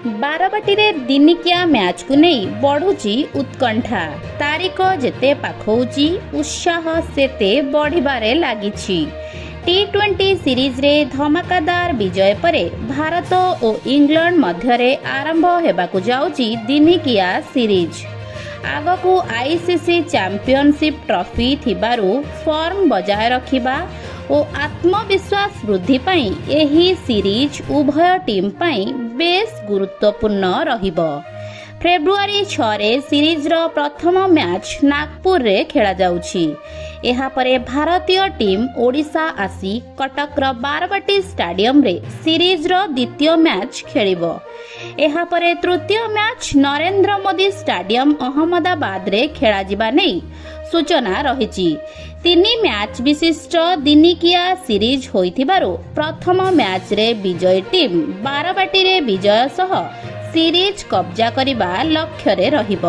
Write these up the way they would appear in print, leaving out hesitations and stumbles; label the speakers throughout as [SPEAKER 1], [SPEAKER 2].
[SPEAKER 1] ବାରବାଟୀରେ ଦିନିକିଆ ମ୍ୟାଚକୁ ନେଇ ବଢୁଛି ଉତ୍କଣ୍ଠା। ତାରିଖ ଯେତେ ପାଖଉଛି ଉତ୍ସାହ ସେତେ ବଢ଼ିବାରେ ଲାଗିଛି। ଟି20 ସିରିଜରେ ଧମାକାଦାର ବିଜୟ ପରେ ଭାରତ ଓ ଇଂଲଣ୍ଡ ମଧ୍ୟରେ ଆରମ୍ଭ ହେବାକୁ ଯାଉଛି ଦିନିକିଆ ସିରିଜ। ଆଗକୁ ଆଇସିସି ଚାମ୍ପିଅନସିପ୍ ଟ୍ରଫି ଥିବାରୁ ଫର୍ମ ବଜାୟ ରଖିବା ଓ ଆତ୍ମବିଶ୍ୱାସ ବୃଦ୍ଧି ପାଇଁ ଏହି ସିରିଜ ଉଭୟ ଟିମ୍ ପାଇଁ ବେଶ୍ ଗୁରୁତ୍ୱପୂର୍ଣ୍ଣ ରହିବ। ଫେବୃଆରୀ 6ରେ ସିରିଜର ପ୍ରଥମ ମ୍ୟାଚ୍ ନାଗପୁରରେ ଖେଳାଯାଉଛି। ଏହାପରେ ଭାରତୀୟ ଟିମ୍ ଓଡ଼ିଶା ଆସି କଟକର ବାରବାଟୀ ଷ୍ଟାଡିୟମରେ ସିରିଜର ଦ୍ୱିତୀୟ ମ୍ୟାଚ୍ ଖେଳିବ। ଏହାପରେ ତୃତୀୟ ମ୍ୟାଚ୍ ନରେନ୍ଦ୍ର ମୋଦି ଷ୍ଟାଡିୟମ ଅହମ୍ମଦାବାଦରେ ଖେଳାଯିବା ନେଇ ସୂଚନା ରହିଛି। 3 ମ୍ୟାଚ୍ ବିଶିଷ୍ଟ ଦିନିକିଆ ସିରିଜ ହୋଇଥିବାରୁ ପ୍ରଥମ ମ୍ୟାଚରେ ବିଜୟୀ ଟିମ୍ ବାରବାଟୀରେ ବିଜୟ ସହ ସିରିଜ କବ୍ଜା କରିବା ଲକ୍ଷ୍ୟରେ ରହିବ।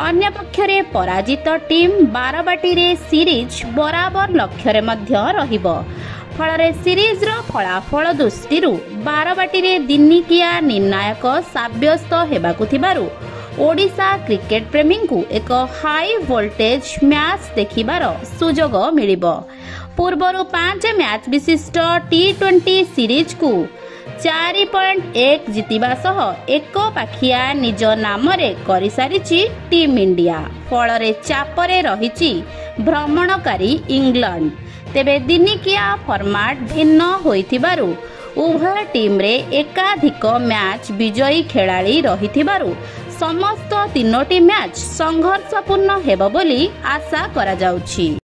[SPEAKER 1] ଅନ୍ୟପକ୍ଷରେ ପରାଜିତ ଟିମ୍ ବାରବାଟୀରେ ସିରିଜ ବରାବର ଲକ୍ଷ୍ୟରେ ମଧ୍ୟ ରହିବ। ଫଳରେ ସିରିଜର ଫଳାଫଳ ଦୃଷ୍ଟିରୁ ବାରବାଟୀରେ ଦିନିକିଆ ନିର୍ଣ୍ଣାୟକ ସାବ୍ୟସ୍ତ ହେବାକୁ ଥିବାରୁ ଓଡ଼ିଶା କ୍ରିକେଟ ପ୍ରେମୀଙ୍କୁ ଏକ ହାଇ ଭୋଲ୍ଟେଜ ମ୍ୟାଚ୍ ଦେଖିବାର ସୁଯୋଗ ମିଳିବ। ପୂର୍ବରୁ 5 ମ୍ୟାଚ୍ ବିଶିଷ୍ଟ ଟି20 ସିରିଜକୁ 4.1 ଜିତିବା ସହ ଏକ ପାଖିଆ ନିଜ ନାମରେ କରିସାରିଛି ଟିମ୍ ଇଣ୍ଡିଆ। ଫଳରେ ଚାପରେ ରହିଛି ଭ୍ରମଣକାରୀ ଇଂଲଣ୍ଡ। ତେବେ ଦିନିକିଆ ଫର୍ମାଟ୍ ଭିନ୍ନ ହୋଇଥିବାରୁ ଉଭୟ ଟିମ୍ରେ ଏକାଧିକ ମ୍ୟାଚ୍ ବିଜୟୀ ଖେଳାଳି ରହିଥିବାରୁ ସମସ୍ତ 3ଟି ମ୍ୟାଚ୍ ସଂଘର୍ଷପୂର୍ଣ୍ଣ ହେବ ବୋଲି ଆଶା କରାଯାଉଛି।